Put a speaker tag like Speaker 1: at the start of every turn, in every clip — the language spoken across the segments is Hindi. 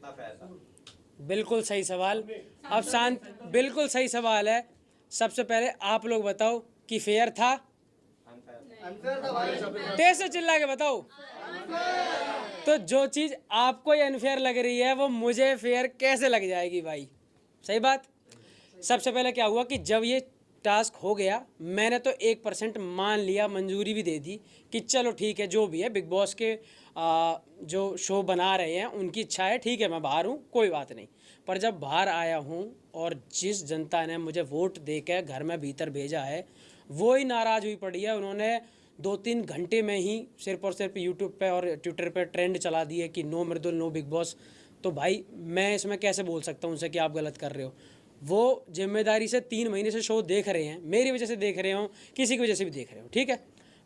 Speaker 1: कितना फेयर था?
Speaker 2: बिल्कुल सही सवाल। अब शांत, बिल्कुल सही सवाल है। सबसे पहले आप लोग बताओ कि फेयर था?
Speaker 1: अनफेयर।
Speaker 2: तेज से चिल्ला के बताओ। तो जो चीज़ आपको ये अनफेयर लग रही है वो मुझे फेयर कैसे लग जाएगी भाई? सही बात। सबसे पहले क्या हुआ कि जब ये टास्क हो गया, मैंने तो 1% मान लिया, मंजूरी भी दे दी कि चलो ठीक है, जो भी है बिग बॉस के जो शो बना रहे हैं उनकी इच्छा है, ठीक है मैं बाहर हूँ, कोई बात नहीं। पर जब बाहर आया हूँ और जिस जनता ने मुझे वोट देकर घर में भीतर भेजा है वो ही नाराज़ हुई पड़ी है। उन्होंने 2-3 घंटे में ही सिर्फ और सिर्फ यूट्यूब पे और ट्विटर पे ट्रेंड चला दिए कि नो मृदुल, नो बिग बॉस। तो भाई मैं इसमें कैसे बोल सकता हूँ उनसे कि आप गलत कर रहे हो? वो जिम्मेदारी से 3 महीने से शो देख रहे हैं, मेरी वजह से देख रहे हो, किसी की वजह से भी देख रहे हो, ठीक है।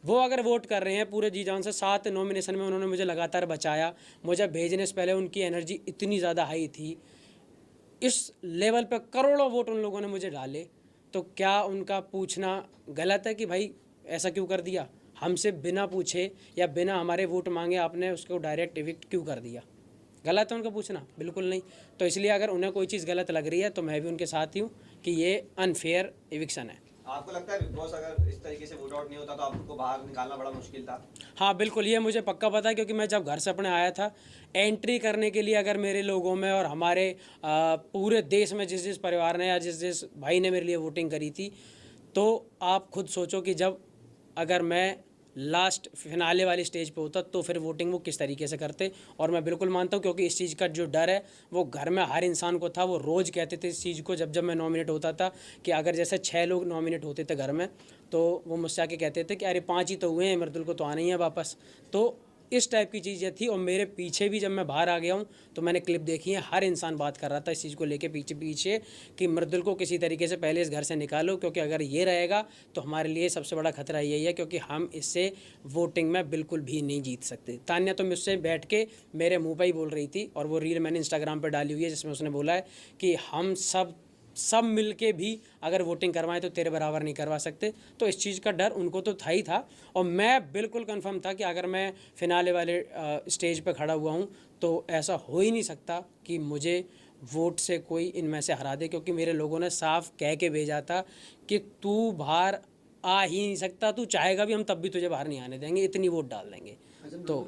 Speaker 2: वो अगर वोट कर रहे हैं पूरे जी जान से, 7 नॉमिनेशन में उन्होंने मुझे लगातार बचाया। मुझे भेजने से पहले उनकी एनर्जी इतनी ज़्यादा हाई थी, इस लेवल पे करोड़ों वोट उन लोगों ने मुझे डाले। तो क्या उनका पूछना गलत है कि भाई ऐसा क्यों कर दिया? हमसे बिना पूछे या बिना हमारे वोट मांगे आपने उसको डायरेक्ट इविक्ट क्यों कर दिया? गलत है उनका पूछना? बिल्कुल नहीं। तो इसलिए अगर उन्हें कोई चीज़ गलत लग रही है तो मैं भी उनके साथ ही हूँ कि ये अनफेयर इविक्शन है।
Speaker 1: आपको लगता है बिग बॉस अगर इस तरीके से वोट आउट नहीं होता तो आपको बाहर निकालना बड़ा मुश्किल था?
Speaker 2: हाँ बिल्कुल, ये मुझे पक्का पता है क्योंकि मैं जब घर से अपने आया था, एंट्री करने के लिए अगर मेरे लोगों में और हमारे पूरे देश में जिस जिस परिवार ने या जिस जिस भाई ने मेरे लिए वोटिंग करी थी, तो आप खुद सोचो कि जब अगर मैं लास्ट फिनाले वाली स्टेज पे होता तो फिर वोटिंग वो किस तरीके से करते। और मैं बिल्कुल मानता हूँ क्योंकि इस चीज़ का जो डर है वो घर में हर इंसान को था। वो रोज़ कहते थे इस चीज़ को, जब जब मैं नॉमिनेट होता था कि अगर जैसे 6 लोग नॉमिनेट होते थे घर में, तो वो मुझसे आके कहते थे कि अरे 5 ही तो हुए हैं, मृदुल को तो आना ही है वापस। तो इस टाइप की चीज़ें थी। और मेरे पीछे भी जब मैं बाहर आ गया हूँ तो मैंने क्लिप देखी है, हर इंसान बात कर रहा था इस चीज़ को लेके पीछे पीछे कि मृदुल को किसी तरीके से पहले इस घर से निकालो, क्योंकि अगर ये रहेगा तो हमारे लिए सबसे बड़ा खतरा यही है, क्योंकि हम इससे वोटिंग में बिल्कुल भी नहीं जीत सकते। तान्या तो मुझसे बैठ के मेरे मुंह पर ही बोल रही थी, और वो रील मैंने इंस्टाग्राम पर डाली हुई है जिसमें उसने बोला है कि हम सब मिल के भी अगर वोटिंग करवाएं तो तेरे बराबर नहीं करवा सकते। तो इस चीज़ का डर उनको तो था ही था, और मैं बिल्कुल कंफर्म था कि अगर मैं फिनाले वाले स्टेज पे खड़ा हुआ हूँ तो ऐसा हो ही नहीं सकता कि मुझे वोट से कोई इनमें से हरा दे, क्योंकि मेरे लोगों ने साफ कह के भेजा था कि तू बाहर आ ही नहीं सकता, तू चाहेगा भी हम तब भी तुझे बाहर नहीं आने देंगे, इतनी वोट डाल देंगे। तो